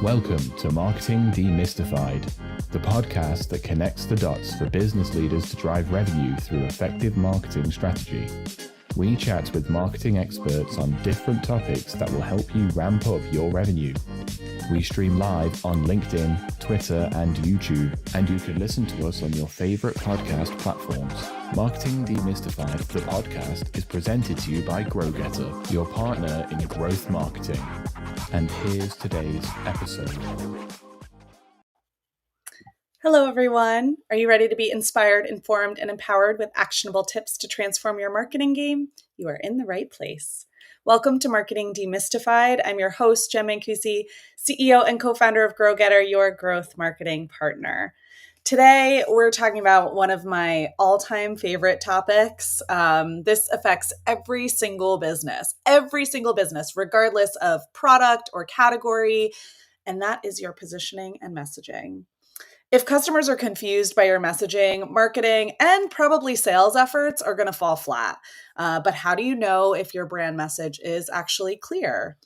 Welcome to Marketing Demystified, the podcast that connects the dots for business leaders to drive revenue through effective marketing strategy. We chat with marketing experts on different topics that will help you ramp up your revenue. We stream live on LinkedIn, Twitter, and YouTube, and you can listen to us on your favorite podcast platforms. Marketing Demystified, the podcast, is presented to you by GrowGetter, your partner in growth marketing. And here's today's episode. Hello, everyone. Are you ready to be inspired, informed, and empowered with actionable tips to transform your marketing game? You are in the right place. Welcome to Marketing Demystified. I'm your host, Jenn Mancusi, CEO and co-founder of GrowGetter, your growth marketing partner. Today, we're talking about one of my all-time favorite topics. This affects every single business, regardless of product or category, and that is your positioning and messaging. If customers are confused by your messaging, marketing, and probably sales efforts are going to fall flat. But how do you know if your brand message is actually clear?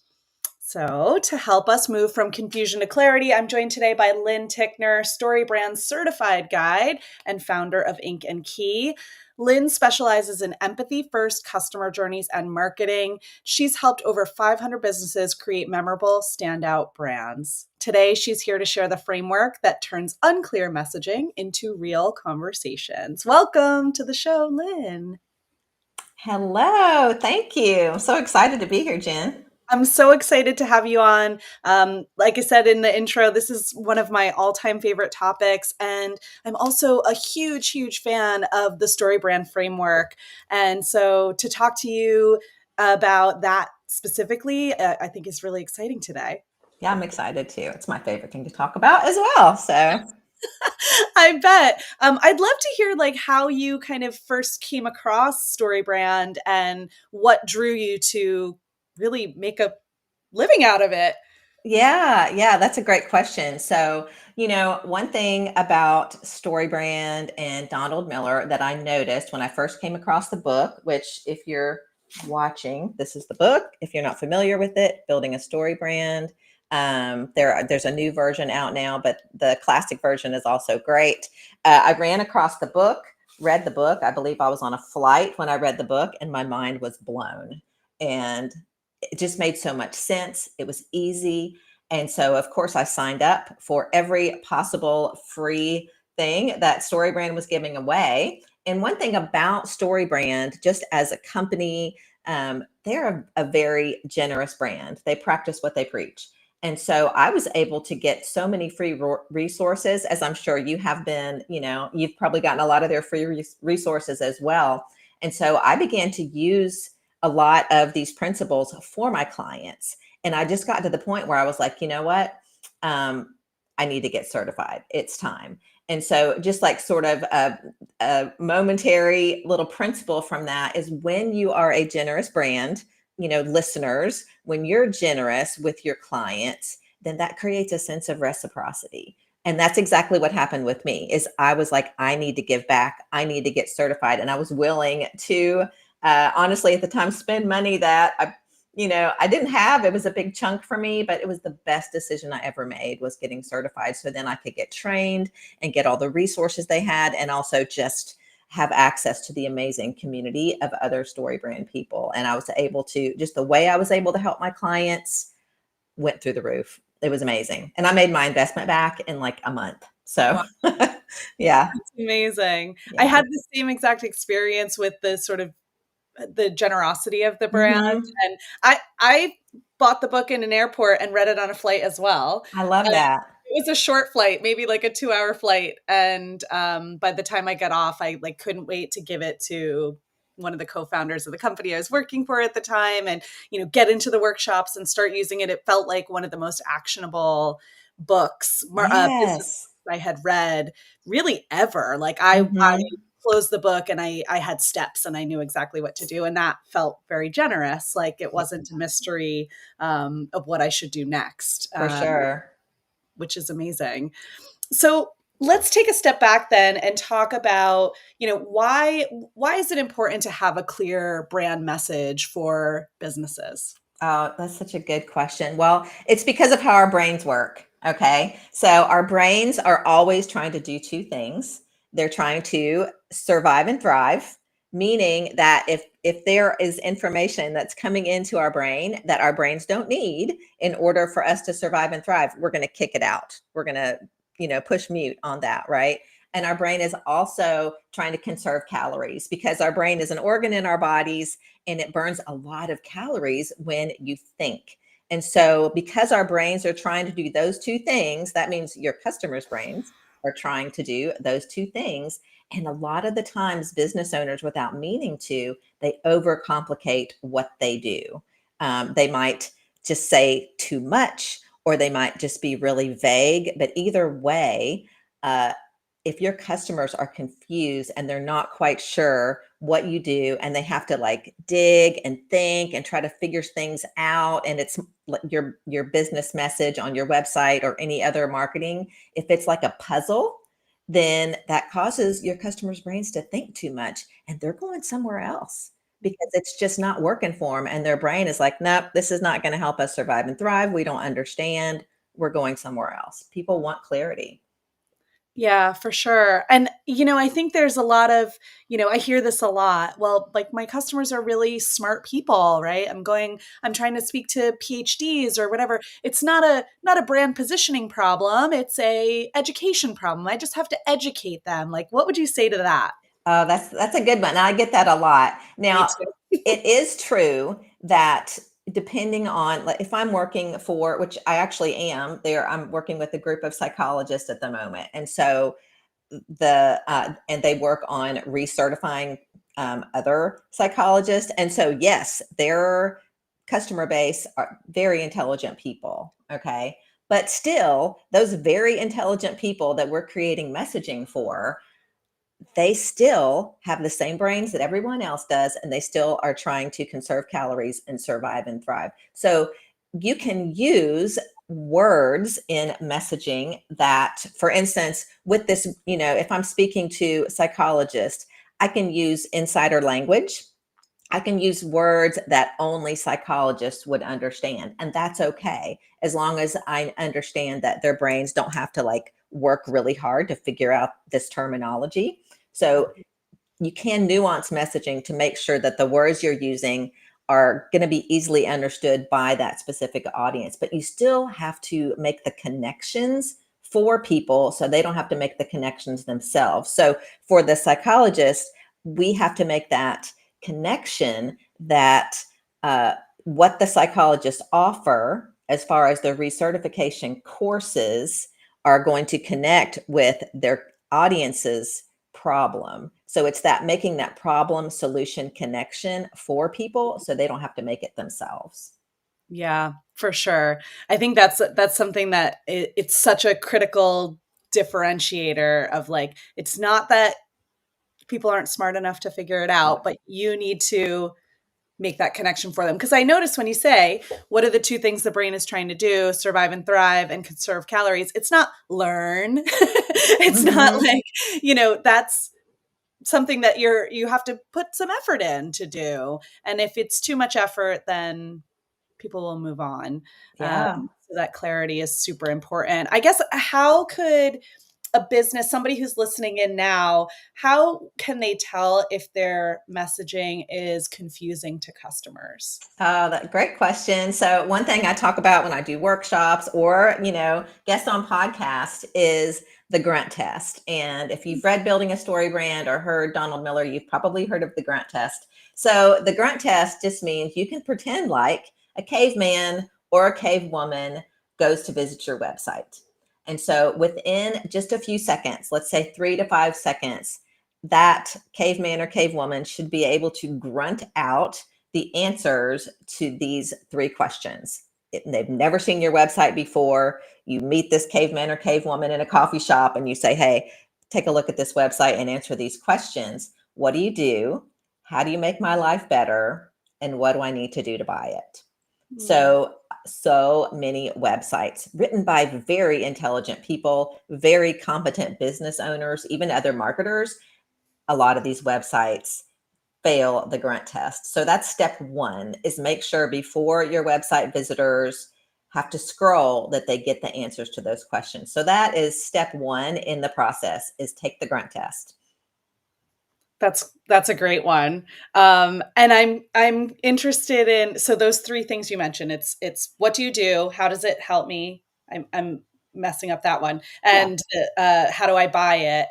So to help us move from confusion to clarity, I'm joined today by Lynn Tickner, StoryBrand certified guide and founder of Ink and Key. Lynn specializes in empathy-first customer journeys and marketing. She's helped over 500 businesses create memorable, standout brands. Today, she's here to share the framework that turns unclear messaging into real conversations. Welcome to the show, Lynn. Hello, thank you. I'm so excited to be here, Jen. I'm so excited to have you on. Like I said in the intro, this is one of my all-time favorite topics. And I'm also a huge, huge fan of the StoryBrand framework. And so to talk to you about that specifically, I think is really exciting today. Yeah, I'm excited too. It's my favorite thing to talk about as well. So I bet. I'd love to hear like how you kind of first came across StoryBrand and what drew you to really make a living out of it. yeah, that's a great question. So, one thing about StoryBrand and Donald Miller that I noticed when I first came across the book, which if you're watching, this is the book. If you're not familiar with it, Building a Story Brand. There's a new version out now, but the classic version is also great. I ran across the book, read the book. I believe I was on a flight when I read the book and my mind was blown. And it just made so much sense. It was easy. And so, of course, I signed up for every possible free thing that StoryBrand was giving away. And one thing about StoryBrand, just as a company, they're a very generous brand. They practice what they preach. And so I was able to get so many free resources, as I'm sure you have been, you've probably gotten a lot of their free resources as well. And so I began to use a lot of these principles for my clients. And I just got to the point where I was like, you know what? I need to get certified. It's time. And so just like sort of a momentary little principle from that is when you are a generous brand, listeners, when you're generous with your clients, then that creates a sense of reciprocity. And that's exactly what happened with me is I was like, I need to give back. I need to get certified. And I was willing to, honestly, at the time, spend money that I didn't have. It was a big chunk for me, but it was the best decision I ever made was getting certified. So then I could get trained and get all the resources they had and also just have access to the amazing community of other StoryBrand people. And I was able to, just the way I was able to help my clients went through the roof. It was amazing. And I made my investment back in like a month. So yeah. That's amazing. Yeah. I had the same exact experience with the sort of the generosity of the brand. Mm-hmm. And I bought the book in an airport and read it on a flight as well. I love that. It was a short flight, maybe like a 2-hour flight. And by the time I got off, I like couldn't wait to give it to one of the co-founders of the company I was working for at the time and, get into the workshops and start using it. It felt like one of the most actionable books business I had read really ever. Like I closed the book and I had steps and I knew exactly what to do. And that felt very generous. Like it wasn't a mystery of what I should do next. For sure. Which is amazing. So let's take a step back then and talk about, why is it important to have a clear brand message for businesses? Oh, that's such a good question. Well, it's because of how our brains work. Okay. So our brains are always trying to do two things. They're trying to survive and thrive, meaning that if there is information that's coming into our brain that our brains don't need in order for us to survive and thrive, we're going to kick it out. We're going to, push mute on that, right? And our brain is also trying to conserve calories because our brain is an organ in our bodies and it burns a lot of calories when you think. And so, because our brains are trying to do those two things, that means your customers' brains are trying to do those two things. And a lot of the times, business owners, without meaning to, they overcomplicate what they do. They might just say too much, or they might just be really vague. But either way, uh, if your customers are confused and they're not quite sure what you do and they have to like dig and think and try to figure things out, and it's your business message on your website or any other marketing, if it's like a puzzle, then that causes your customers' brains to think too much and they're going somewhere else because it's just not working for them, and their brain is like, nope, this is not going to help us survive and thrive. We don't understand. We're going somewhere else. People want clarity. Yeah, for sure. And, I think there's a lot of, I hear this a lot. Well, like my customers are really smart people, right? I'm trying to speak to PhDs or whatever. It's not a brand positioning problem. It's a education problem. I just have to educate them. Like, what would you say to that? Oh, that's a good one. I get that a lot. Me Now, too. it is true that depending on, like, if I'm working for, which I actually am, I'm working with a group of psychologists at the moment, and so and they work on recertifying other psychologists, and so yes, their customer base are very intelligent people. Okay, but still, those very intelligent people that we're creating messaging for, they still have the same brains that everyone else does, and they still are trying to conserve calories and survive and thrive. So you can use words in messaging that, for instance, with this, if I'm speaking to psychologists, I can use insider language. I can use words that only psychologists would understand, and that's okay as long as I understand that their brains don't have to like work really hard to figure out this terminology. So you can nuance messaging to make sure that the words you're using are going to be easily understood by that specific audience, but you still have to make the connections for people so they don't have to make the connections themselves. So for the psychologist, we have to make that connection that what the psychologists offer as far as their recertification courses are going to connect with their audience's problem. So it's that making that problem solution connection for people so they don't have to make it themselves. Yeah, for sure. I think that's something that it's such a critical differentiator of like, it's not that people aren't smart enough to figure it out, but you need to make that connection for them. Because I notice when you say, what are the two things the brain is trying to do? Survive and thrive and conserve calories. It's not learn. It's not like, that's something that you have to put some effort in to do. And if it's too much effort, then people will move on. Yeah. So that clarity is super important. I guess, how could a business, somebody who's listening in now, how can they tell if their messaging is confusing to customers? Oh, that great question. So one thing I talk about when I do workshops or, guest on podcasts is the grunt test. And if you've read Building a Story Brand or heard Donald Miller, you've probably heard of the grunt test. So the grunt test just means you can pretend like a caveman or a cave woman goes to visit your website. And so within just a few seconds, let's say 3 to 5 seconds, that caveman or cave woman should be able to grunt out the answers to these 3 questions. They've never seen your website before. You meet this caveman or cave woman in a coffee shop and you say, hey, take a look at this website and answer these questions. What do you do? How do you make my life better? And what do I need to do to buy it? So many websites written by very intelligent people, very competent business owners, even other marketers. A lot of these websites fail the grunt test. So that's step one, is make sure before your website visitors have to scroll that they get the answers to those questions. So that is step one in the process, is take the grunt test. That's a great one. And I'm interested in, so those three things you mentioned, it's what do you do? How does it help me? I'm messing up that one. And how do I buy it?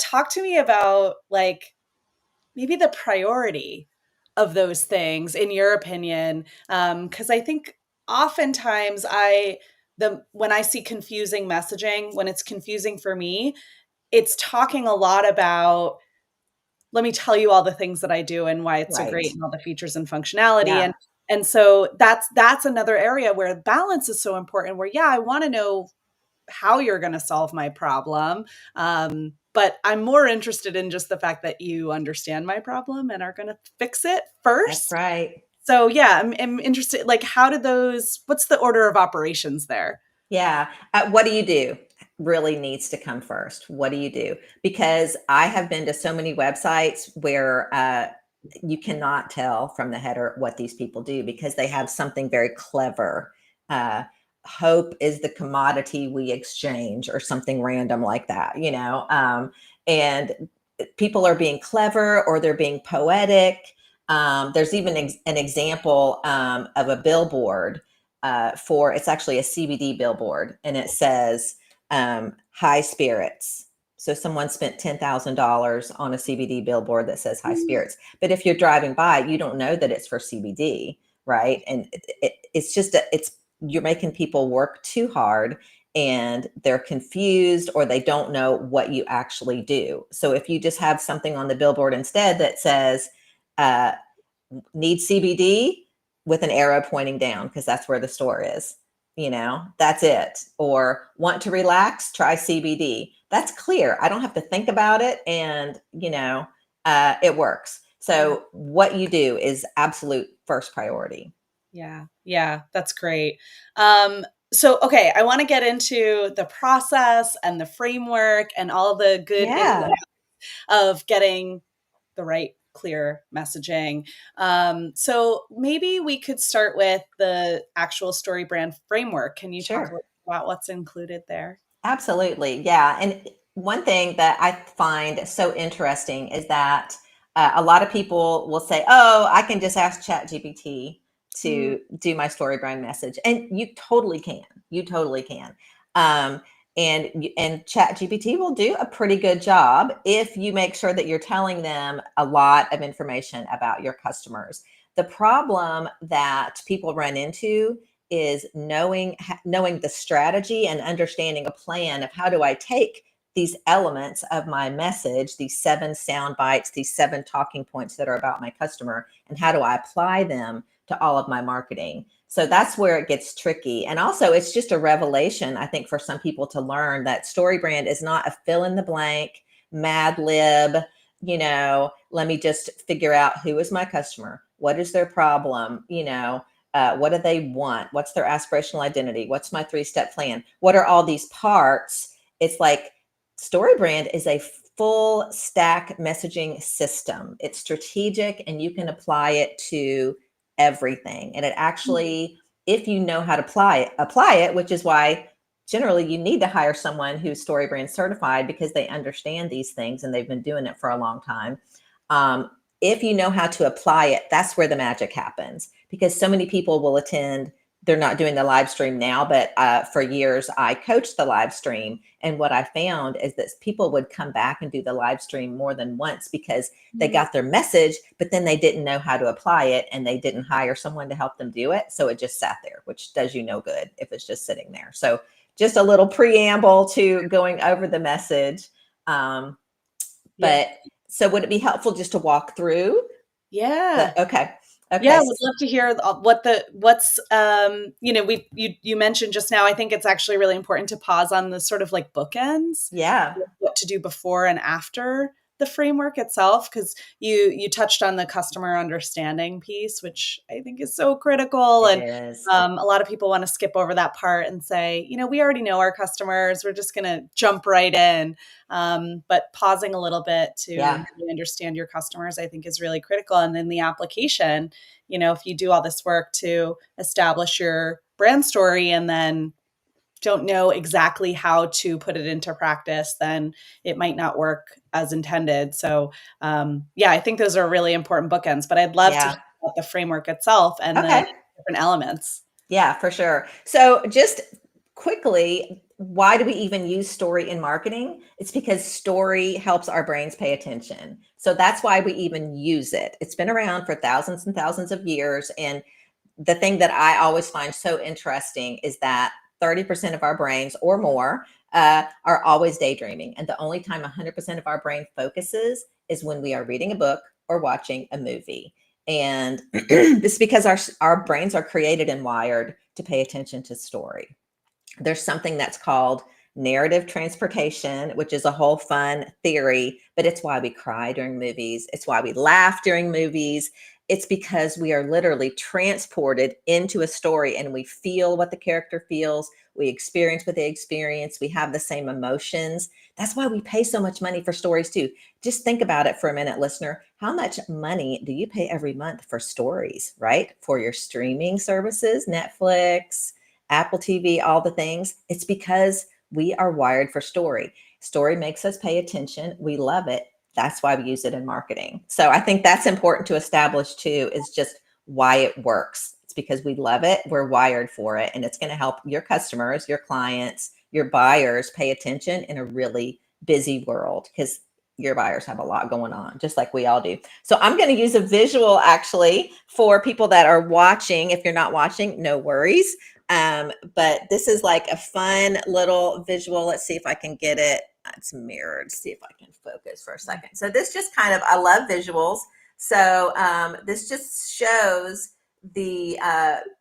Talk to me about like maybe the priority of those things in your opinion. Because I think oftentimes when I see confusing messaging, when it's confusing for me, it's talking a lot about, let me tell you all the things that I do and why it's so Right. great and all the features and functionality. Yeah. And so that's another area where balance is so important, where, yeah, I want to know how you're going to solve my problem. But I'm more interested in just the fact that you understand my problem and are going to fix it That's first. right. So yeah, I'm interested, like, what's the order of operations there? Yeah. What do you do? Really needs to come first. What do you do? Because I have been to so many websites where you cannot tell from the header what these people do, because they have something very clever. Hope is the commodity we exchange, or something random like that, and people are being clever, or they're being poetic. There's even an example of a billboard it's actually a CBD billboard, and it says high spirits. So someone spent $10,000 on a CBD billboard that says high spirits. But if you're driving by, you don't know that it's for CBD, right? And you're making people work too hard, and they're confused, or they don't know what you actually do. So if you just have something on the billboard instead that says, uh, need CBD, with an arrow pointing down, because that's where the store is, that's it. Or want to relax, try CBD. That's clear. I don't have to think about it. And, it works. So what you do is absolute first priority. Yeah. Yeah. That's great. So, okay, I want to get into the process and the framework and all the good Yeah. of getting the right clear messaging. So maybe we could start with the actual StoryBrand framework. Can you talk Sure. about what's included there? Absolutely. Yeah. And one thing that I find so interesting is that a lot of people will say, oh, I can just ask ChatGPT to do my StoryBrand message. And you totally can. You totally can. Um, and ChatGPT will do a pretty good job if you make sure that you're telling them a lot of information about your customers. The problem that people run into is knowing the strategy and understanding a plan of, how do I take these elements of my message, these 7 sound bites, these 7 talking points that are about my customer, and how do I apply them to all of my marketing? So that's where it gets tricky. And also, it's just a revelation, I think, for some people to learn that StoryBrand is not a fill in the blank, Mad Lib, let me just figure out who is my customer, what is their problem, what do they want? What's their aspirational identity? What's my 3-step plan? What are all these parts? It's like StoryBrand is a full stack messaging system. It's strategic, and you can apply it to everything. And it actually, if you know how to apply it, which is why generally you need to hire someone who's StoryBrand certified, because they understand these things and they've been doing it for a long time. If you know how to apply it, that's where the magic happens, because so many people will attend. They're not doing the live stream now, but for years I coached the live stream. And what I found is that people would come back and do the live stream more than once, because they got their message, but then they didn't know how to apply it, and they didn't hire someone to help them do it. So it just sat there, which does you no good if it's just sitting there. So just a little preamble to going over the message. But so would it be helpful just to walk through? Yeah. Okay. Yeah, would love to hear you mentioned just now. I think it's actually really important to pause on the sort of like bookends. Yeah. What to do before and after the framework itself, because you touched on the customer understanding piece, which I think is so critical. It And is. a lot of people want to skip over that part and say, we already know our customers. We're just going to jump right in. But pausing a little bit to really understand your customers, I think, is really critical. And then the application, if you do all this work to establish your brand story and then don't know exactly how to put it into practice, then it might not work as intended. So I think those are really important bookends, but I'd love to hear about the framework itself and the different elements. Yeah, for sure. So just quickly, why do we even use story in marketing? It's because story helps our brains pay attention. So that's why we even use it. It's been around for thousands and thousands of years. And the thing that I always find so interesting is that 30% of our brains or more are always daydreaming. And the only time 100% of our brain focuses is when we are reading a book or watching a movie. And this is because our brains are created and wired to pay attention to story. There's something that's called narrative transportation, which is a whole fun theory, but it's why we cry during movies. It's why we laugh during movies. It's because we are literally transported into a story and we feel what the character feels. We experience what they experience. We have the same emotions. That's why we pay so much money for stories too. Just think about it for a minute, listener. How much money do you pay every month for stories, right? For your streaming services, Netflix, Apple TV, all the things. It's because we are wired for story. Story makes us pay attention. We love it. That's why we use it in marketing. So I think that's important to establish too, is just why it works. It's because we love it. We're wired for it. And it's going to help your customers, your clients, your buyers pay attention in a really busy world, because your buyers have a lot going on, just like we all do. So I'm going to use a visual actually for people that are watching. If you're not watching, no worries. But this is like a fun little visual. Let's see if I can get it. It's mirrored. See if I can focus for a second. So this just kind of, I love visuals. So this just shows the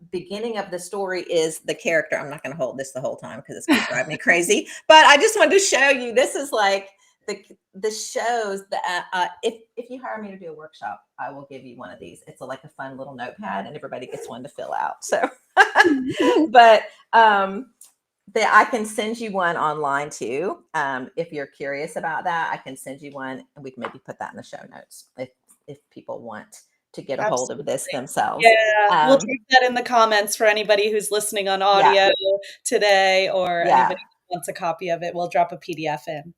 beginning of the story is the character. I'm not going to hold this the whole time because it's going to drive me crazy. But I just wanted to show you, this is like the shows that if you hire me to do a workshop, I will give you one of these. It's like a fun little notepad and everybody gets one to fill out. So, but I can send you one online too. If you're curious about that, I can send you one and we can maybe put that in the show notes if people want to get a hold of this themselves. Yeah, we'll take that in the comments for anybody who's listening on audio today, or anybody who wants a copy of it. We'll drop a PDF in.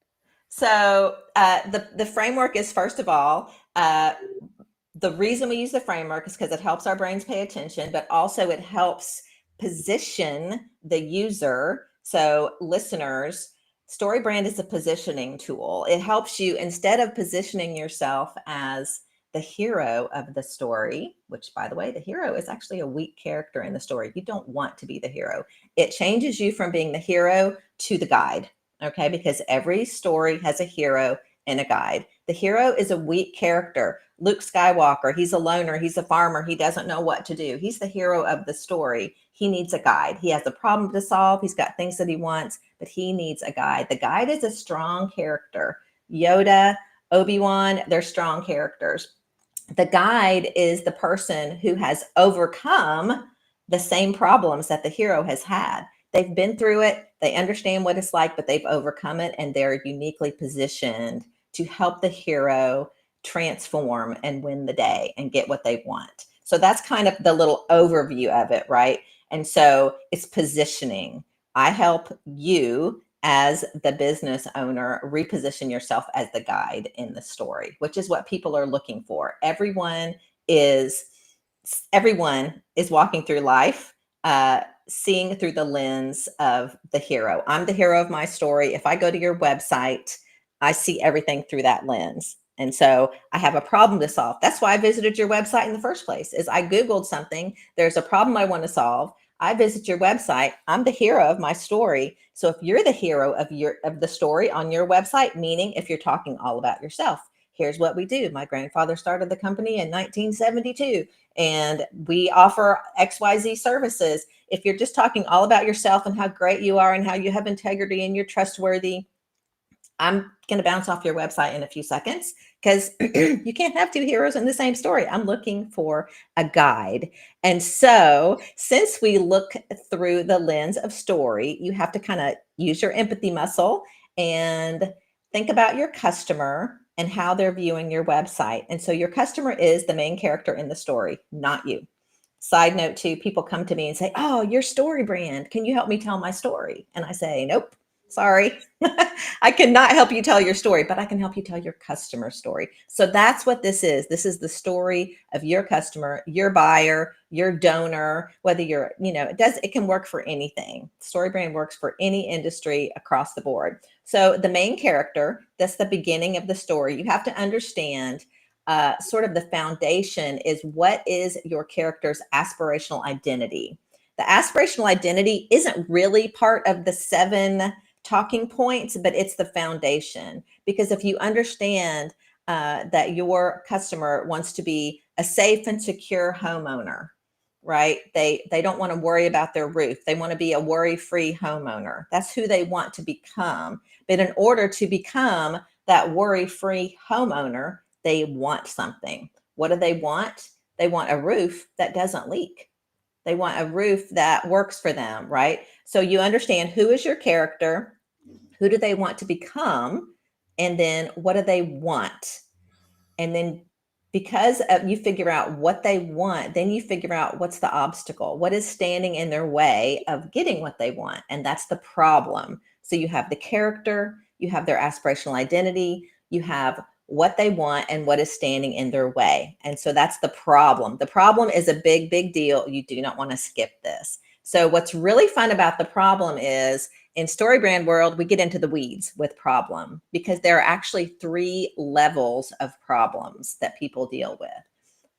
So the framework is, first of all, the reason we use the framework is because it helps our brains pay attention, but also it helps position the user. So listeners, StoryBrand is a positioning tool. It helps you, instead of positioning yourself as the hero of the story, which, by the way, the hero is actually a weak character in the story. You don't want to be the hero. It changes you from being the hero to the guide. Okay, because every story has a hero and a guide. The hero is a weak character. Luke Skywalker, he's a loner, he's a farmer, he doesn't know what to do. He's the hero of the story. He needs a guide. He has a problem to solve. He's got things that he wants, but he needs a guide. The guide is a strong character. Yoda, Obi-Wan, they're strong characters. The guide is the person who has overcome the same problems that the hero has had. They've been through it. They understand what it's like, but they've overcome it, and they're uniquely positioned to help the hero transform and win the day and get what they want. So that's kind of the little overview of it, right? And so it's positioning. I help you as the business owner reposition yourself as the guide in the story, which is what people are looking for. Everyone is walking through life seeing through the lens of the hero. I'm the hero of my story. If I go to your website, I see everything through that lens. And so I have a problem to solve. That's why I visited your website in the first place, is I Googled something. There's a problem I want to solve. I visit your website. I'm the hero of my story. So if you're the hero of the story on your website, meaning if you're talking all about yourself, here's what we do. My grandfather started the company in 1972, and we offer XYZ services. If you're just talking all about yourself and how great you are and how you have integrity and you're trustworthy, I'm going to bounce off your website in a few seconds because you can't have two heroes in the same story. I'm looking for a guide. And so, since we look through the lens of story, you have to kind of use your empathy muscle and think about your customer and how they're viewing your website. And so, your customer is the main character in the story, not you. Side note, too, people come to me and say, "Oh, your StoryBrand. Can you help me tell my story?" And I say, "Nope. Sorry, I cannot help you tell your story, but I can help you tell your customer story." So that's what this is. This is the story of your customer, your buyer, your donor, whether you're, it can work for anything. StoryBrand works for any industry across the board. So the main character, that's the beginning of the story. You have to understand sort of the foundation is what is your character's aspirational identity. The aspirational identity isn't really part of the 7 talking points, but it's the foundation. Because if you understand that your customer wants to be a safe and secure homeowner, right? They don't want to worry about their roof. They want to be a worry-free homeowner. That's who they want to become. But in order to become that worry-free homeowner, they want something. What do they want? They want a roof that doesn't leak. They want a roof that works for them, right? So you understand who is your character, who do they want to become, and then what do they want? And then because you figure out what they want, then you figure out what's the obstacle, what is standing in their way of getting what they want. And that's the problem. So you have the character, you have their aspirational identity, you have what they want and what is standing in their way. And so that's the problem. The problem is a big, big deal. You do not want to skip this. So what's really fun about the problem is in StoryBrand world, we get into the weeds with problem because there are actually 3 levels of problems that people deal with.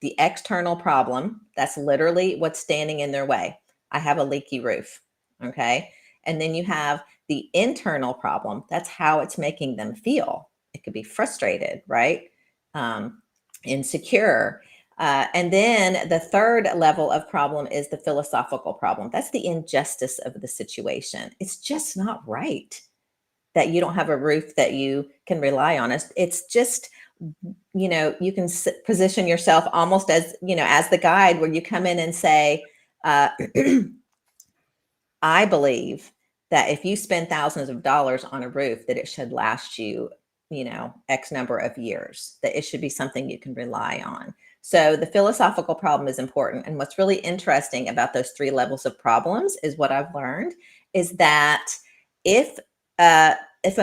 The external problem, that's literally what's standing in their way. I have a leaky roof, okay? And then you have the internal problem. That's how it's making them feel. It could be frustrated, right? Insecure. And then the 3rd level of problem is the philosophical problem. That's the injustice of the situation. It's just not right that you don't have a roof that you can rely on. It's just, you can position yourself almost as, as the guide where you come in and say, I believe that if you spend thousands of dollars on a roof, that it should last you, X number of years, that it should be something you can rely on. So the philosophical problem is important. And what's really interesting about those 3 levels of problems is what I've learned is that if a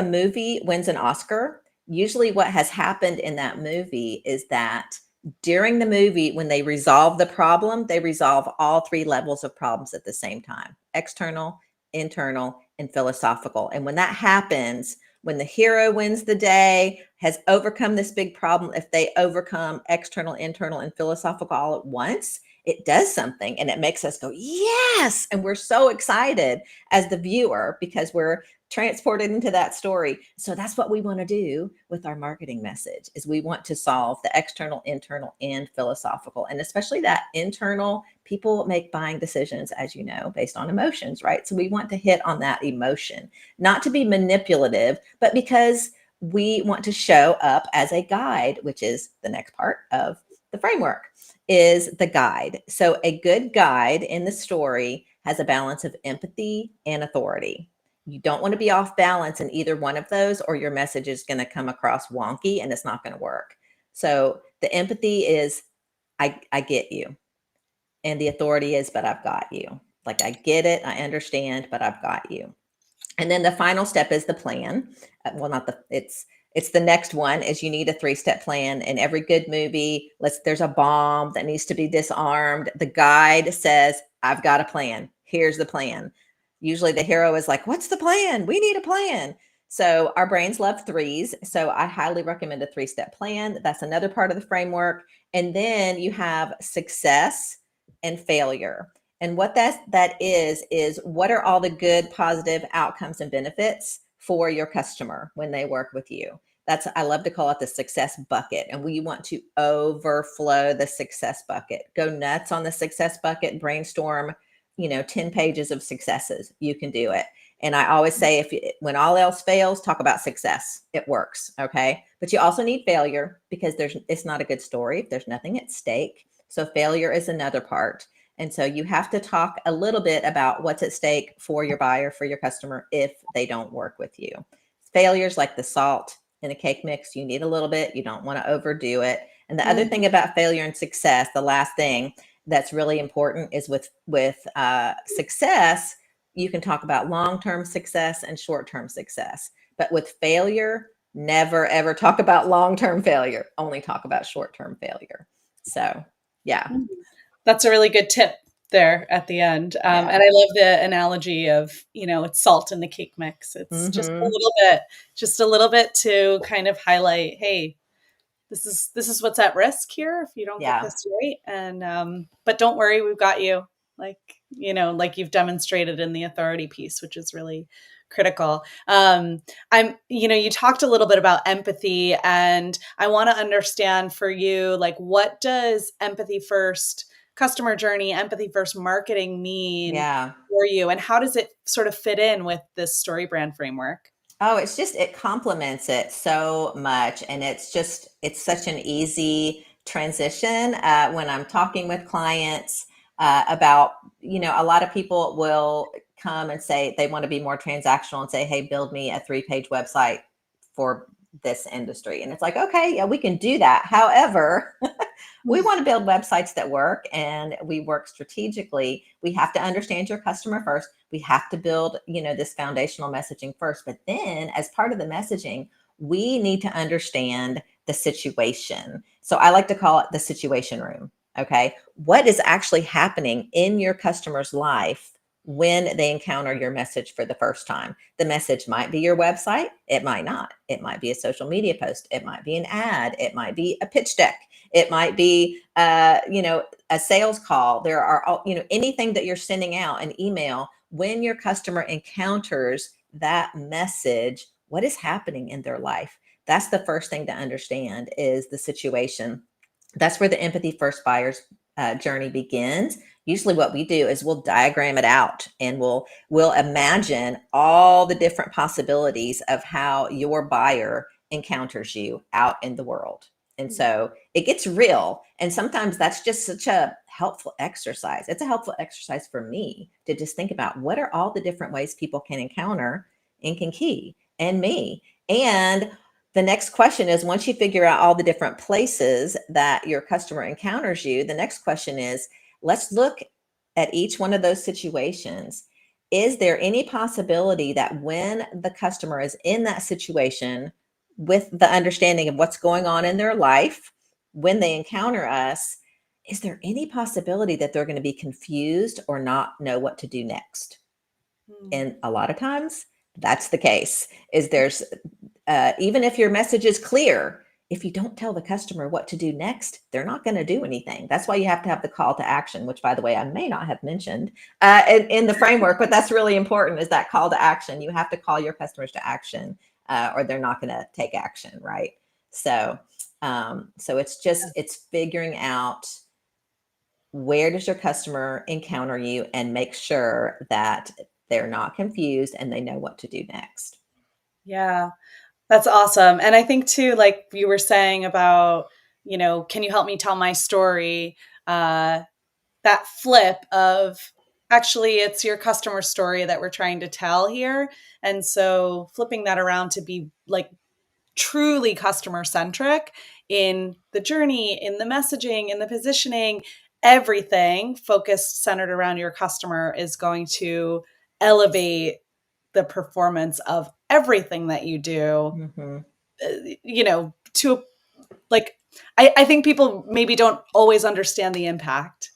movie wins an Oscar, usually what has happened in that movie is that during the movie, when they resolve the problem, they resolve all 3 levels of problems at the same time: external, internal, and philosophical. And when that happens, when the hero wins the day, has overcome this big problem, if they overcome external, internal, and philosophical all at once, it does something and it makes us go, yes. And we're so excited as the viewer because we're transported into that story. So that's what we want to do with our marketing message is we want to solve the external, internal, and philosophical. And especially that internal, people make buying decisions, as you know, based on emotions, right? So we want to hit on that emotion, not to be manipulative, but because we want to show up as a guide, which is the next part of the framework, is the guide. So a good guide in the story has a balance of empathy and authority. You don't want to be off balance in either one of those, or your message is going to come across wonky and it's not going to work. So the empathy is, I get you. And the authority is, but I've got you. Like, I get it, I understand, but I've got you. And then the final step is the plan. It's the next one is you need a 3-step plan. In every good movie, there's a bomb that needs to be disarmed. The guide says, I've got a plan. Here's the plan. Usually the hero is like, what's the plan? We need a plan. So our brains love 3s. So I highly recommend a 3-step plan. That's another part of the framework. And then you have success and failure. And what that is what are all the good, positive outcomes and benefits for your customer when they work with you? I love to call it the success bucket. And we want to overflow the success bucket. Go nuts on the success bucket, brainstorm, 10 pages of successes. You can do it. And I always say, when all else fails, talk about success. It works. Okay. But you also need failure, because it's not a good story if there's nothing at stake. So failure is another part. And so you have to talk a little bit about what's at stake for your buyer, for your customer, if they don't work with you. Failures like the salt in a cake mix. You need a little bit. You don't want to overdo it. And the other thing about failure and success, the last thing that's really important is with success, you can talk about long-term success and short-term success. But with failure, never, ever talk about long-term failure. Only talk about short-term failure. So, yeah. That's a really good tip there at the end. And I love the analogy of, it's salt in the cake mix. It's just a little bit to kind of highlight, hey, this is what's at risk here if you don't get this right. And, but don't worry, we've got you. Like you've demonstrated in the authority piece, which is really critical. You talked a little bit about empathy, and I want to understand for you, like, what does empathy first customer journey, empathy first marketing mean for you? And how does it sort of fit in with this StoryBrand framework? Oh, it complements it so much. And it's such an easy transition when I'm talking with clients about, a lot of people will come and say they want to be more transactional and say, hey, build me a 3-page website for this industry. And it's like, okay, yeah, we can do that. However, we want to build websites that work, and we work strategically. We have to understand your customer first. We have to build, this foundational messaging first. But then as part of the messaging, we need to understand the situation. So I like to call it the situation room. Okay. What is actually happening in your customer's life when they encounter your message for the first time? The message might be your website. It might not. It might be a social media post. It might be an ad. It might be a pitch deck. It might be, a sales call. There are, anything that you're sending out, an email. When your customer encounters that message, what is happening in their life? That's the first thing to understand, is the situation. That's where the empathy first buyer's journey begins. Usually what we do is we'll diagram it out, and we'll imagine all the different possibilities of how your buyer encounters you out in the world. And so it gets real. And sometimes that's just such a helpful exercise. It's a helpful exercise for me to just think about, what are all the different ways people can encounter Ink and Key and me? And the next question is, once you figure out all the different places that your customer encounters you, the next question is, let's look at each one of those situations. Is there any possibility that when the customer is in that situation, with the understanding of what's going on in their life, when they encounter us, is there any possibility that they're going to be confused or not know what to do next? And a lot of times that's the case. There's even if your message is clear, if you don't tell the customer what to do next, they're not going to do anything. That's why you have to have the call to action, which, by the way, I may not have mentioned in the framework, but that's really important, is that call to action. You have to call your customers to action, or they're not going to take action, right? So, it's figuring out, where does your customer encounter you, and make sure that they're not confused and they know what to do next. Yeah, that's awesome. And I think too, like you were saying about, can you help me tell my story? That flip of, actually, it's your customer story that we're trying to tell here. And so flipping that around to be like truly customer centric in the journey, in the messaging, in the positioning, everything focused, centered around your customer, is going to elevate the performance of everything that you do. To like, I think people maybe don't always understand the impact,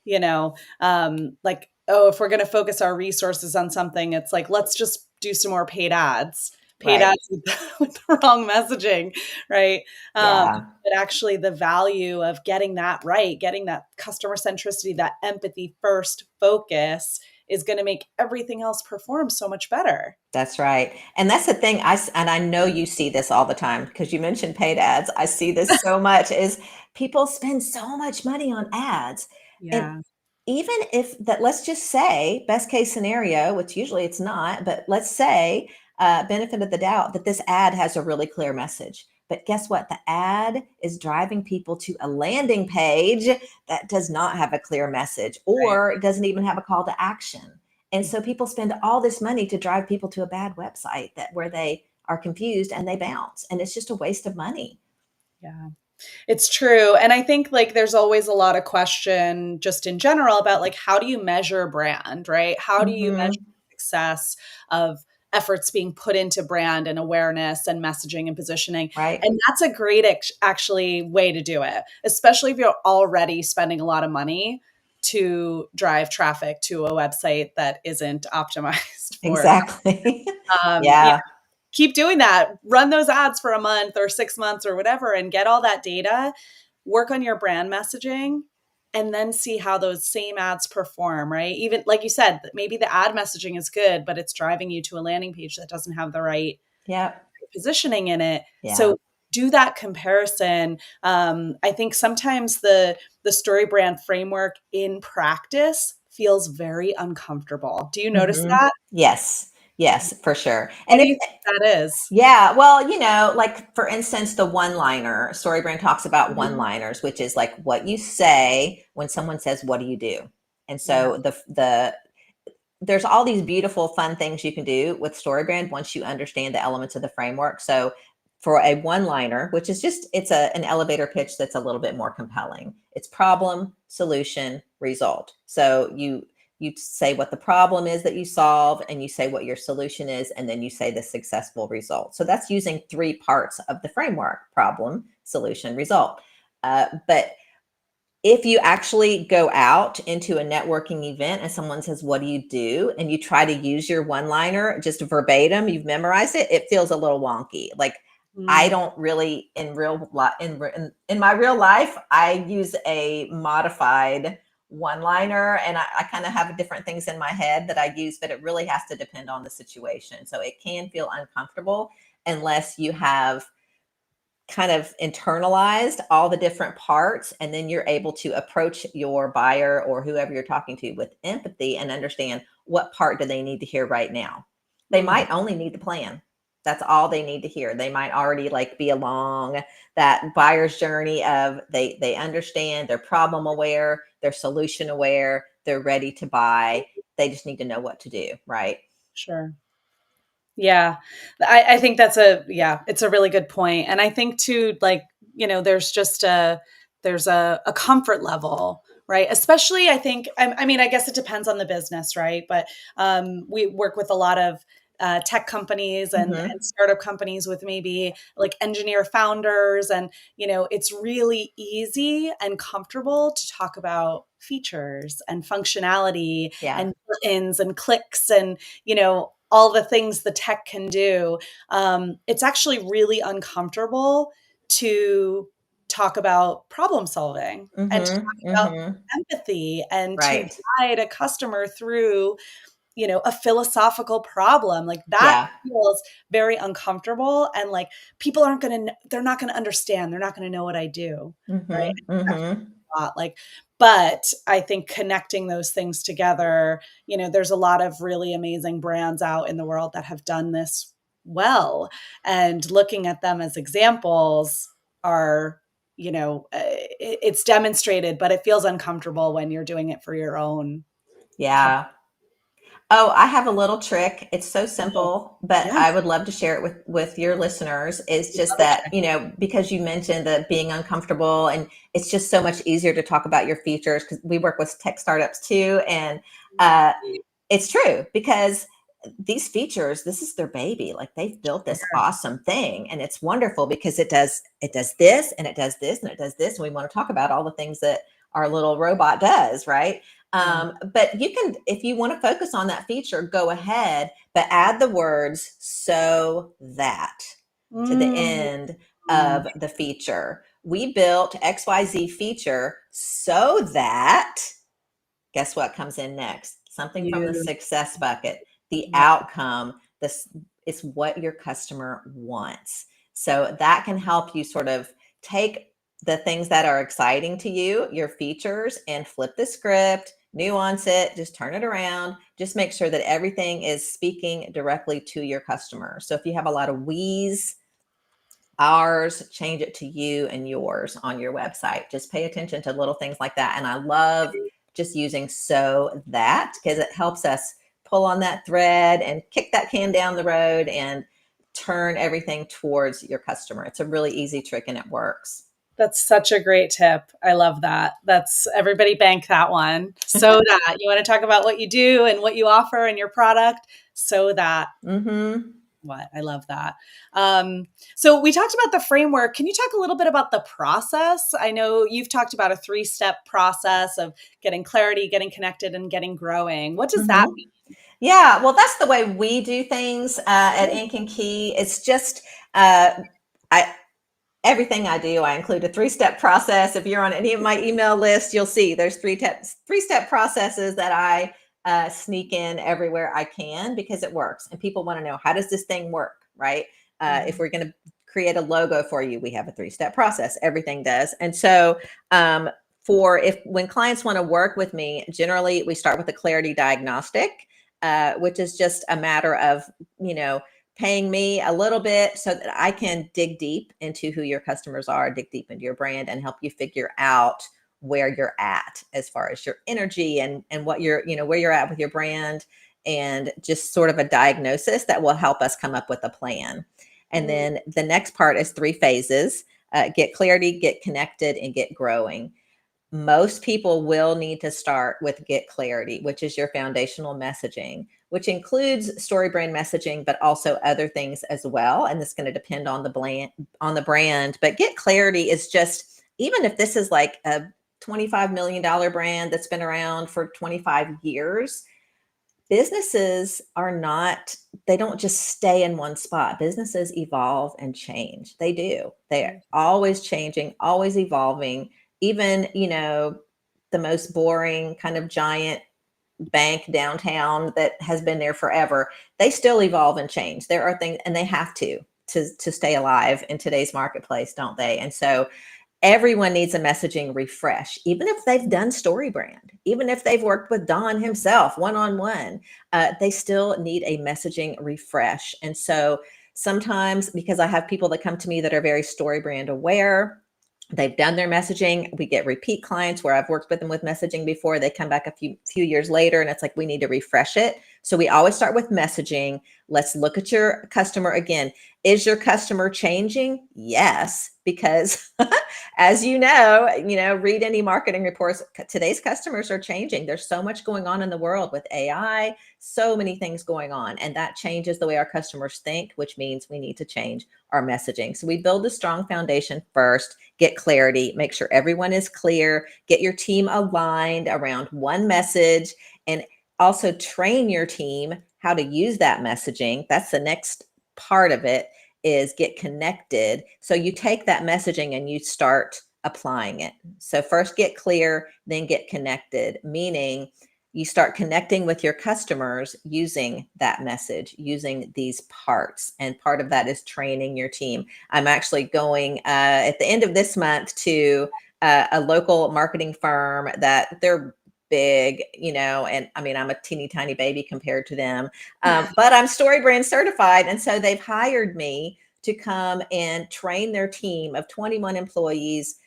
like, oh, if we're going to focus our resources on something, it's like, let's just do some more paid ads with the wrong messaging. Right. But actually the value of getting that right, getting that customer centricity, that empathy first focus, is going to make everything else perform so much better. That's right. And that's the thing. I know you see this all the time, because you mentioned paid ads. I see this so much, is people spend so much money on ads. Yeah. And even if that, let's just say best case scenario, which usually it's not, but let's say benefit of the doubt that this ad has a really clear message. But guess what? The ad is driving people to a landing page that does not have a clear message, Right. or doesn't even have a call to action. And so people spend all this money to drive people to a bad website where they are confused and they bounce. And it's just a waste of money. Yeah. It's true. And I think like there's always a lot of question just in general about like how do you measure brand, right? How do you measure Mm-hmm. success of efforts being put into brand and awareness and messaging and positioning? Right. And that's a great actually way to do it, especially if you're already spending a lot of money to drive traffic to a website that isn't optimized for Exactly. yeah, Yeah. keep doing that. Run those ads for a month or 6 months or whatever and get all that data, work on your brand messaging, and then see how those same ads perform, right? Even like you said, maybe the ad messaging is good, but it's driving you to a landing page that doesn't have the right Yep. positioning in it. Yeah. So do that comparison. I think sometimes the story brand framework in practice feels very uncomfortable. Do you notice Mhm. that? Yes. Yes, for sure. Why And do if you think that is? yeah, well, like for instance, the one-liner, StoryBrand talks about Mhm. one-liners, which is like what you say when someone says, "What do you do?" And Yeah. so there's all these beautiful, fun things you can do with StoryBrand once you understand the elements of the framework. So for a one-liner, which is just it's an elevator pitch that's a little bit more compelling. It's problem, solution, result. So you say what the problem is that you solve, and you say what your solution is, and then you say the successful result. So that's using 3 parts of the framework: problem, solution, result. But if you actually go out into a networking event and someone says, "What do you do?" and you try to use your one liner just verbatim, you've memorized it, it feels a little wonky. Like, I Mm, don't really in real life, in my real life, I use a modified one liner, and I kind of have different things in my head that I use, but it really has to depend on the situation. So it can feel uncomfortable unless you have kind of internalized all the different parts, and then you're able to approach your buyer or whoever you're talking to with empathy and understand what part do they need to hear right now. They mm, might only need the plan. That's all they need to hear. They might already like be along that buyer's journey of they understand, they're problem aware, they're solution aware, they're ready to buy. They just need to know what to do, right? sure. Yeah. I think it's a really good point. And I think too, like, there's just there's a comfort level, right? Especially I think, I mean, I guess it depends on the business, right? But we work with a lot of tech companies and Hmm. startup companies with maybe like engineer founders. And, it's really easy and comfortable to talk about features and functionality Yeah. and buttons and clicks and, all the things the tech can do. It's actually really uncomfortable to talk about problem solving and to Hmm. talk about Hmm. empathy and to Right. guide a customer through, a philosophical problem. Like that Yeah. feels very uncomfortable. And like people they're not going to understand. They're not going to know what I do. Right. Hmm. Hmm. Lot. But I think connecting those things together, there's a lot of really amazing brands out in the world that have done this well. And looking at them as examples are, it's demonstrated, but it feels uncomfortable when you're doing it for your own company. Yeah. Oh, I have a little trick. It's so Oh, simple, but yeah. I would love to share it with your listeners. It's just Love a that, trick. because you mentioned the being uncomfortable, and it's just so much easier to talk about your features because we work with tech startups too. And uh, it's true because these features, this is their baby. Like, they've built this awesome thing, and it's wonderful because it does this, and it does this, and it does this. And we want to talk about all the things that our little robot does, right? Yeah. But you can, if you want to focus on that feature, go ahead, but add the words "so that" to the Mm. end of the feature. We built XYZ feature so that, guess what comes in next? Something from the You, success bucket, the yeah. outcome. This is what your customer wants. So that can help you sort of take the things that are exciting to you, your features, and flip the script, nuance it, just turn it around, just make sure that everything is speaking directly to your customer. So if you have a lot of we's, ours, change it to you and yours on your website. Just pay attention to little things like that. And I love just using so that, because it helps us pull on that thread and kick that can down the road and turn everything towards your customer. It's a really easy trick and it works. That's such a great tip. I love that. That's everybody bank that one. So that you want to talk about what you do and what you offer and your product. So that what I love that. So we talked about the framework. Can you talk a little bit about the process? I know you've talked about a 3-step process of getting clarity, getting connected, and getting growing. What does that mean? Yeah, well, that's the way we do things at Ink and Key. It's just everything I do, I include a 3-step process. If you're on any of my email lists, you'll see there's 3-step processes that I sneak in everywhere I can, because it works. And people want to know, how does this thing work, right? If we're going to create a logo for you, we have a 3-step process. Everything does. And so when clients want to work with me, generally we start with a clarity diagnostic, which is just a matter of, paying me a little bit so that I can dig deep into who your customers are, dig deep into your brand, and help you figure out where you're at as far as your energy and what you're, where you're at with your brand, and just sort of a diagnosis that will help us come up with a plan. And then the next part is 3 phases: get clarity, get connected, and get growing. Most people will need to start with get clarity, which is your foundational messaging, which includes StoryBrand messaging, but also other things as well. And this is going to depend on the brand. But get clarity is just, even if this is like a $25 million brand that's been around for 25 years, businesses they don't just stay in one spot. Businesses evolve and change. They do. They're always changing, always evolving. Even, the most boring kind of giant bank downtown that has been there forever, they still evolve and change. There are things, and they have to stay alive in today's marketplace, don't they? And so everyone needs a messaging refresh, even if they've done StoryBrand, even if they've worked with Don himself one-on-one, they still need a messaging refresh. And so sometimes, because I have people that come to me that are very StoryBrand aware, they've done their messaging. We get repeat clients where I've worked with them with messaging before. They come back a few years later, and it's like, we need to refresh it. So we always start with messaging. Let's look at your customer again. Is your customer changing? Yes, because as read any marketing reports, today's customers are changing. There's so much going on in the world with AI, so many things going on, and that changes the way our customers think, which means we need to change our messaging. So we build a strong foundation first, get clarity, make sure everyone is clear, get your team aligned around one message, and also train your team how to use that messaging. That's the next part of it, is get connected. So you take that messaging and you start applying it. So first get clear, then get connected, meaning you start connecting with your customers using that message, using these parts. And part of that is training your team. I'm actually going at the end of this month to a local marketing firm that they're big, and I mean, I'm a teeny tiny baby compared to them, but I'm StoryBrand certified. And so they've hired me to come and train their team of 21 employees.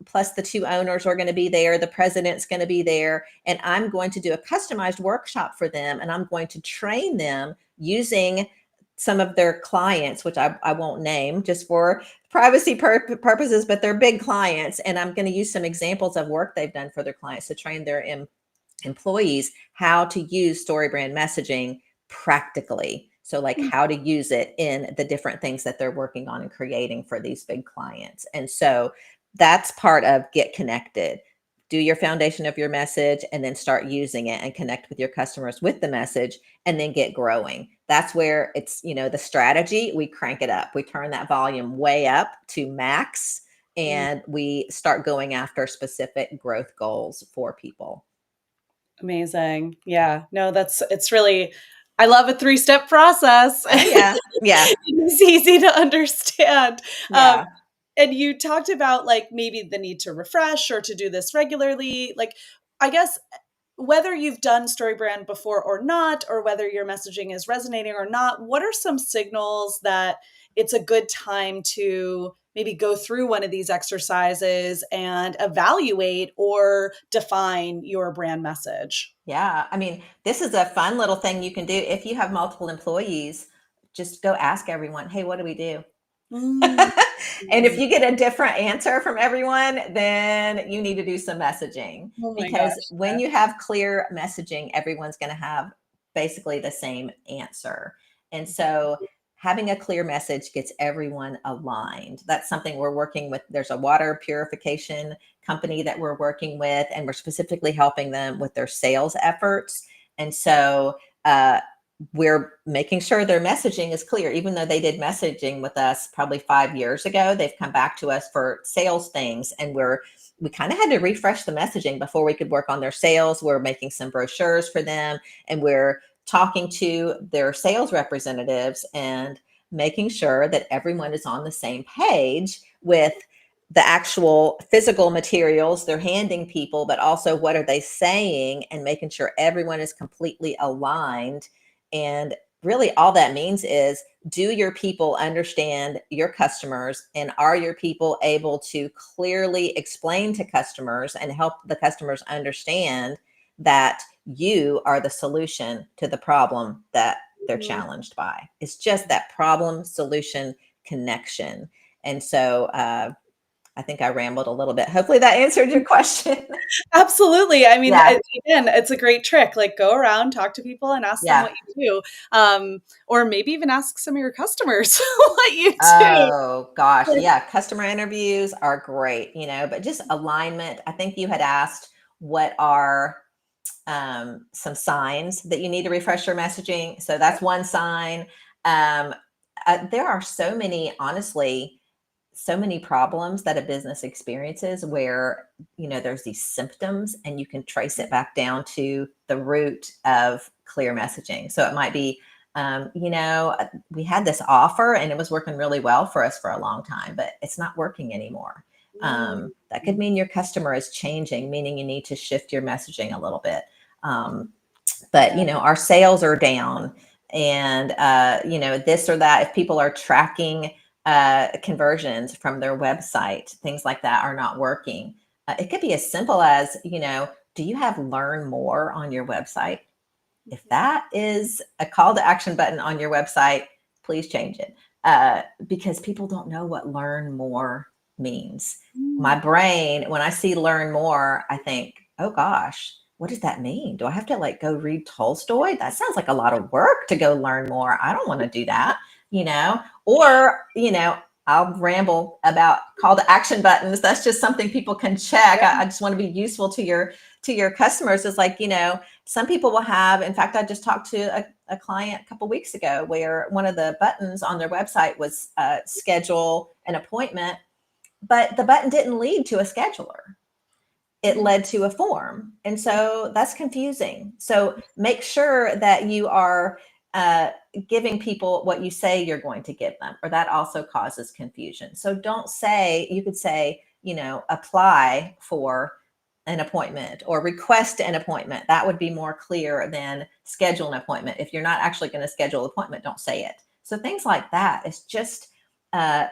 Plus the 2 owners are going to be there. The president's going to be there. And I'm going to do a customized workshop for them. And I'm going to train them using some of their clients, which I won't name just for privacy purposes, but they're big clients. And I'm going to use some examples of work they've done for their clients to train their employees how to use StoryBrand messaging practically. So like how to use it in the different things that they're working on and creating for these big clients. And so that's part of get connected. Do your foundation of your message and then start using it and connect with your customers with the message, and then get growing. That's where it's, the strategy, we crank it up. We turn that volume way up to max, and we start going after specific growth goals for people. Amazing. Yeah, no, it's really, I love a 3-step process. Yeah. It's easy to understand. Yeah. And you talked about like maybe the need to refresh or to do this regularly. Like, I guess whether you've done StoryBrand before or not, or whether your messaging is resonating or not, what are some signals that it's a good time to maybe go through one of these exercises and evaluate or define your brand message? Yeah. I mean, this is a fun little thing you can do. If you have multiple employees, just go ask everyone, hey, what do we do? Mm. And if you get a different answer from everyone, then you need to do some messaging, Oh my gosh. because when you have clear messaging, everyone's going to have basically the same answer. And so having a clear message gets everyone aligned. That's something we're working with. There's a water purification company that we're working with, and we're specifically helping them with their sales efforts. And so, we're making sure their messaging is clear. Even though they did messaging with us probably 5 years ago, they've come back to us for sales things, and we kind of had to refresh the messaging before we could work on their sales. We're making some brochures for them, and we're talking to their sales representatives and making sure that everyone is on the same page with the actual physical materials they're handing people, but also what are they saying, and making sure everyone is completely aligned. And really all that means is, do your people understand your customers, and are your people able to clearly explain to customers and help the customers understand that you are the solution to the problem that they're challenged by? It's just that problem solution connection. And so I think I rambled a little bit. Hopefully that answered your question. Absolutely. I mean, Yeah. again, it's a great trick. Like, go around, talk to people, and ask them what you do. Or maybe even ask some of your customers what you do. Oh gosh. Yeah. Customer interviews are great, but just alignment. I think you had asked what are some signs that you need to refresh your messaging. So that's one sign. There are so many, honestly, so many problems that a business experiences where, there's these symptoms, and you can trace it back down to the root of clear messaging. So it might be, we had this offer and it was working really well for us for a long time, but it's not working anymore. That could mean your customer is changing, meaning you need to shift your messaging a little bit. But our sales are down, and this or that. If people are tracking conversions from their website, things like that are not working. It could be as simple as, do you have learn more on your website? If that is a call to action button on your website, please change it, because people don't know what learn more means. My brain, when I see learn more, I think, oh gosh, what does that mean? Do I have to go read Tolstoy? That sounds like a lot of work to go learn more. I don't want to do that. Or, I'll ramble about call to action buttons. That's just something people can check. I just want to be useful to your customers. Is some people will have, in fact, I just talked to a client a couple of weeks ago where one of the buttons on their website was schedule an appointment, but the button didn't lead to a scheduler. It led to a form. And so that's confusing. So make sure that you are giving people what you say you're going to give them, or that also causes confusion. So don't say, you could say, apply for an appointment or request an appointment. That would be more clear than schedule an appointment. If you're not actually going to schedule an appointment, don't say it. So things like that. It's just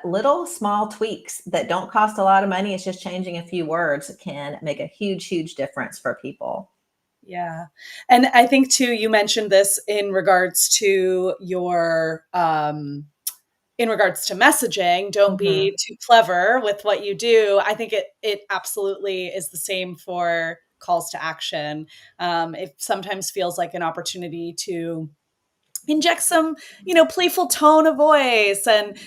little small tweaks that don't cost a lot of money. It's just changing a few words can make a huge, huge difference for people. Yeah. And I think too, you mentioned this in regards to your, in regards to messaging, don't be too clever with what you do. I think it absolutely is the same for calls to action. It sometimes feels like an opportunity to inject some, playful tone of voice, and,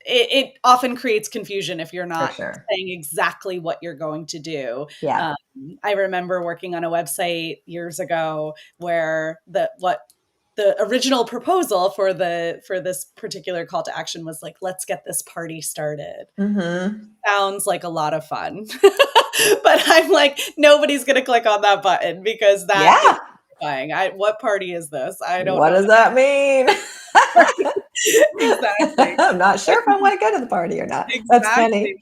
it often creates confusion if you're not saying exactly what you're going to do. Yeah. I remember working on a website years ago where the original proposal for this particular call to action was let's get this party started. Sounds like a lot of fun. But I'm nobody's going to click on that button, because that is terrifying. What party is this? I don't know. What does that mean? Exactly. I'm not sure if I want to go to the party or not. Exactly. That's funny.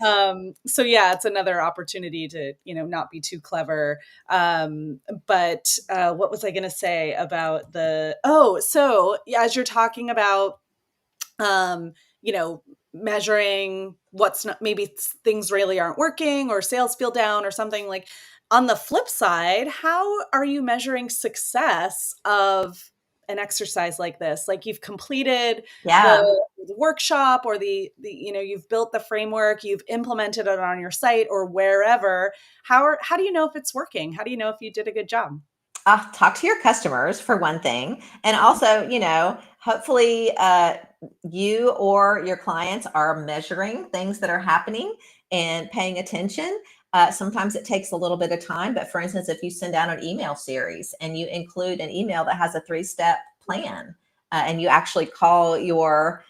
So yeah, it's another opportunity to, not be too clever. But what was I going to say about so yeah, as you're talking about, um, measuring what's not, maybe things really aren't working or sales feel down or something, like on the flip side, how are you measuring success of an exercise like this? Like you've completed Yeah. the workshop or you've built the framework, you've implemented it on your site or wherever. How do you know if it's working? How do you know if you did a good job? Talk to your customers for one thing. And also, hopefully you or your clients are measuring things that are happening and paying attention. Sometimes it takes a little bit of time, but for instance, if you send out an email series and you include an email that has a 3-step plan, and you actually call your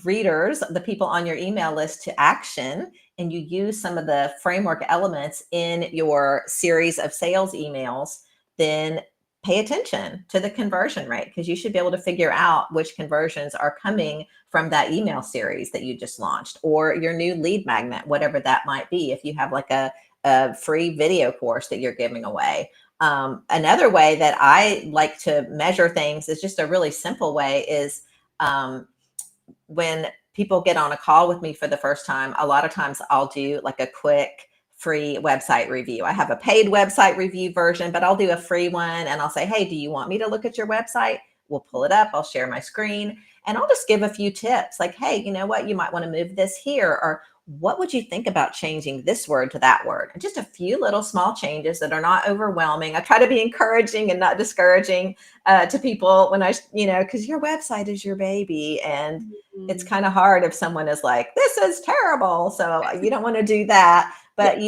readers, the people on your email list, to action, and you use some of the framework elements in your series of sales emails, then pay attention to the conversion rate, because you should be able to figure out which conversions are coming from that email series that you just launched, or your new lead magnet, whatever that might be. If you have like a free video course that you're giving away. Another way that I like to measure things is just a really simple way is when people get on a call with me for the first time, a lot of times I'll do like a quick free website review. I have a paid website review version, but I'll do a free one and I'll say, hey, do you want me to look at your website? We'll pull it up. I'll share my screen and I'll just give a few tips like, hey, you know what? You might want to move this here, or what would you think about changing this word to that word? And just a few little small changes that are not overwhelming. I try to be encouraging and not discouraging to people when because your website is your baby, and it's kind of hard if someone is like, this is terrible. So you don't want to do that. But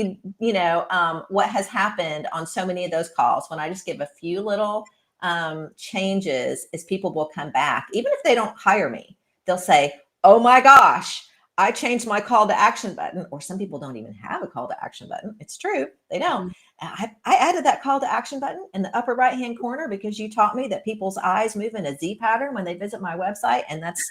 what has happened on so many of those calls, when I just give a few little changes, is people will come back, even if they don't hire me. They'll say, oh my gosh, I changed my call to action button. Or some people don't even have a call to action button. It's true, they don't. I added that call to action button in the upper right hand corner because you taught me that people's eyes move in a Z pattern when they visit my website, and that's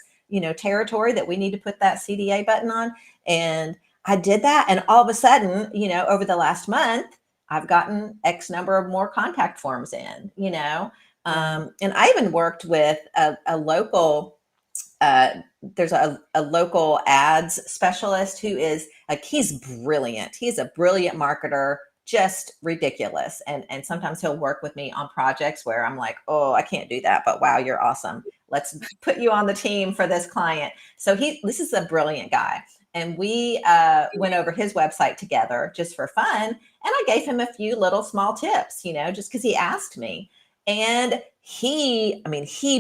territory that we need to put that CDA button on. And I did that, and all of a sudden, over the last month, I've gotten X number of more contact forms in. And I even worked with a local. There's a local ads specialist who is like, he's brilliant. He's a brilliant marketer, just ridiculous. And sometimes he'll work with me on projects where I'm like, oh, I can't do that, but wow, you're awesome. Let's put you on the team for this client. So this is a brilliant guy. And we went over his website together just for fun. And I gave him a few little small tips, just because he asked me. And he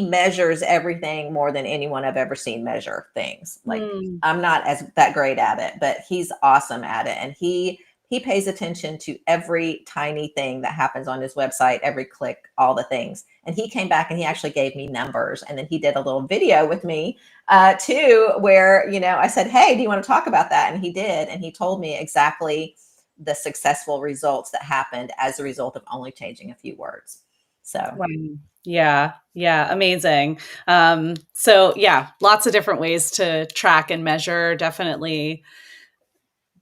measures everything more than anyone I've ever seen measure things. Like I'm not that great at it, but he's awesome at it. And he pays attention to every tiny thing that happens on his website, every click, all the things. And he came back and he actually gave me numbers. And then he did a little video with me too, where, I said, hey, do you want to talk about that? And he did. And he told me exactly the successful results that happened as a result of only changing a few words. So, wow. Yeah. Amazing. So yeah, lots of different ways to track and measure. Definitely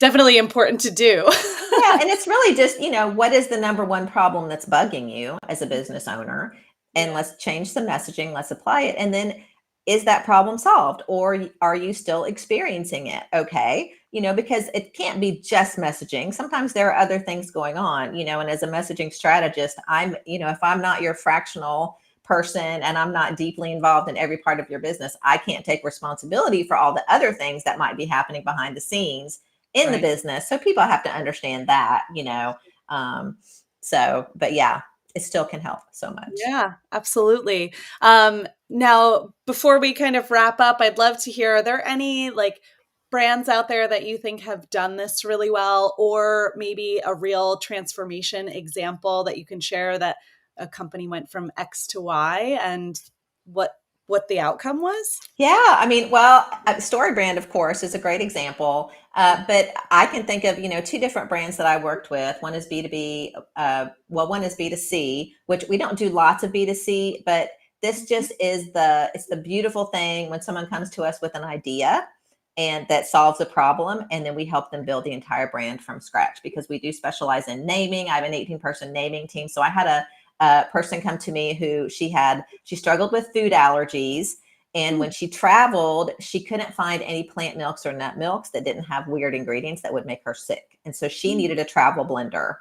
important to do. Yeah. And it's really just, what is the number one problem that's bugging you as a business owner? And let's change the messaging. Let's apply it. And then, is that problem solved, or are you still experiencing it? Okay. Because it can't be just messaging. Sometimes there are other things going on, and as a messaging strategist, if I'm not your fractional person and I'm not deeply involved in every part of your business, I can't take responsibility for all the other things that might be happening behind the scenes in the business. So people have to understand that, but yeah, it still can help so much. Yeah, absolutely. Now, before we kind of wrap up, I'd love to hear, are there any brands out there that you think have done this really well, or maybe a real transformation example that you can share, that a company went from X to Y and what the outcome was? Yeah, StoryBrand, of course, is a great example. But I can think of, two different brands that I worked with. One is B2B. One is B2C, which we don't do lots of B2C, but this just is it's the beautiful thing when someone comes to us with an idea and that solves a problem. And then we help them build the entire brand from scratch because we do specialize in naming. I have an 18-person naming team. So I had a person come to me who she struggled with food allergies. And when she traveled, she couldn't find any plant milks or nut milks that didn't have weird ingredients that would make her sick. And so she needed a travel blender.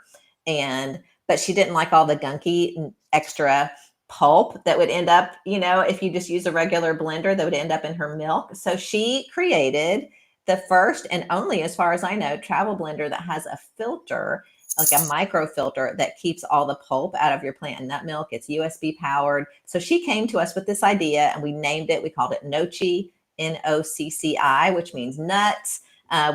But she didn't like all the gunky extra pulp that would end up, if you just use a regular blender, that would end up in her milk. So she created the first and only, as far as I know, travel blender that has a filter, like a micro filter that keeps all the pulp out of your plant and nut milk. It's USB powered. So she came to us with this idea and we named it, we called it Nocci, Nocci, which means nuts.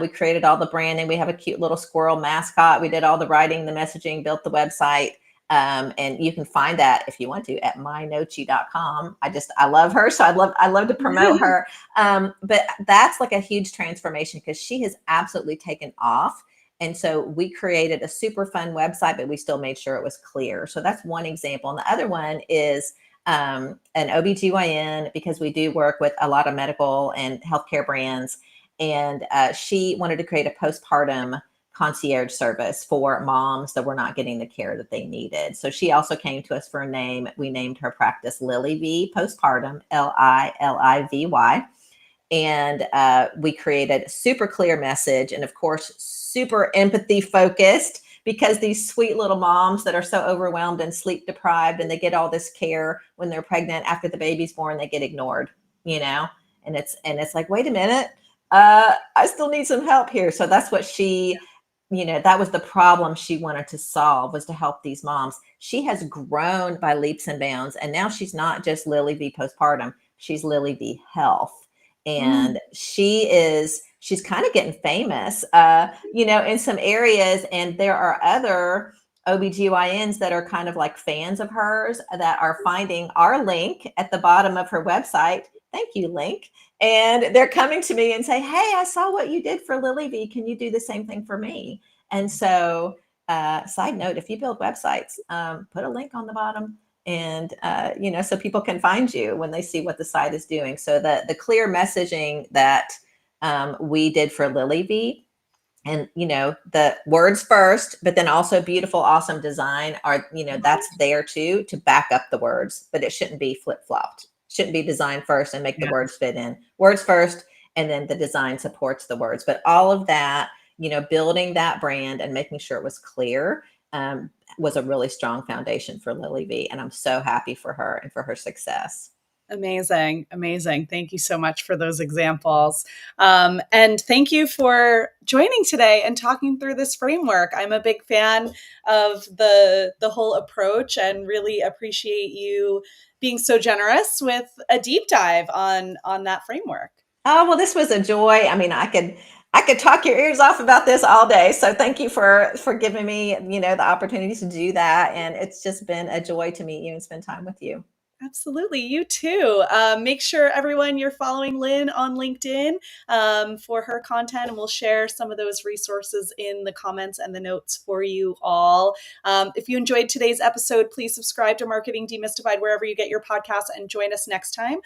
We created all the branding. We have a cute little squirrel mascot. We did all the writing, the messaging, built the website. And you can find that if you want to at mynocci.com. I love her. So I love to promote her. But that's like a huge transformation because she has absolutely taken off. And so we created a super fun website, but we still made sure it was clear. So that's one example. And the other one is an OBGYN, because we do work with a lot of medical and healthcare brands. And she wanted to create a postpartum concierge service for moms that were not getting the care that they needed. So she also came to us for a name. We named her practice Lily V Postpartum, Lilivy. And we created a super clear message and, of course, super empathy focused, because these sweet little moms that are so overwhelmed and sleep deprived and they get all this care when they're pregnant, after the baby's born, they get ignored, and it's like, wait a minute, I still need some help here. So that's what that was the problem she wanted to solve, was to help these moms. She has grown by leaps and bounds. And now she's not just Lily V Postpartum, she's Lily V Health. And she's kind of getting famous, in some areas. And there are other OBGYNs that are kind of like fans of hers that are finding our link at the bottom of her website. Thank you, link. And they're coming to me and say, hey, I saw what you did for Lily V. Can you do the same thing for me? And so, side note, if you build websites, put a link on the bottom. And, so people can find you when they see what the site is doing. So the clear messaging that we did for Lily V, and, the words first, but then also beautiful, awesome design are, that's there too, to back up the words, but it shouldn't be flip-flopped. Shouldn't be design first and make the words fit in. Words first, and then the design supports the words. But all of that, building that brand and making sure it was clear, was a really strong foundation for Lily V. And I'm so happy for her and for her success. Amazing. Amazing. Thank you so much for those examples. And thank you for joining today and talking through this framework. I'm a big fan of the whole approach and really appreciate you being so generous with a deep dive on that framework. Oh, well, this was a joy. I mean, I could talk your ears off about this all day. So thank you for giving me, the opportunity to do that. And it's just been a joy to meet you and spend time with you. Absolutely. You too. Make sure everyone you're following Lynn on LinkedIn for her content, and we'll share some of those resources in the comments and the notes for you all. If you enjoyed today's episode, please subscribe to Marketing Demystified wherever you get your podcasts, and join us next time